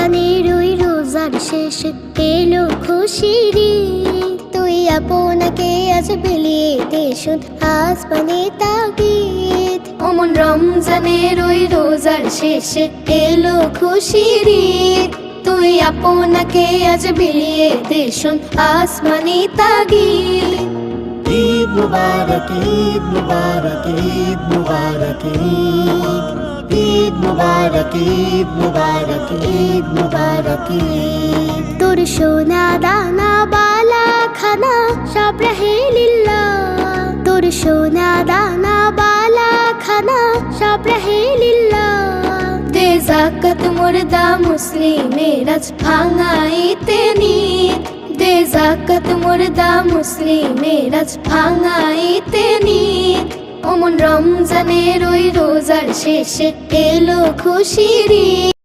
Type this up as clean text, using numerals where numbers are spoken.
রমজানের ওই রোজার শেষে এলো খুশির ঈদ। তুই আপনাকে আজ বিলিয়ে দে শুধ আসমানে তাগিদ। ওমন রমজানের ওই রোজার শেষে এলো খুশির ঈদ। তুই আপনাকে আজ বিলিয়ে দে শুধ আসমানে তাগিদ। ঈদ মুবারক, ঈদ মুবারক, ঈদ মুবারক, ঈদ মুবারক, ঈদ মুবারক, ঈদ মুবারক। তোর সোনা দানা বালা খানা সব রহে লিল্লাহ। তোর সোনা দানা বালা খানা সব রহে লিল্লাহ। দে যাকাত মুর্দা মুসলিমের আজ ভাঙাইতে নিদ। দে যাকাত মুর্দা মুসলিমের আজ ভাঙাইতে নিদ। ওমন রমজানের ওই রোজার শেষে এলো খুশির ঈদ।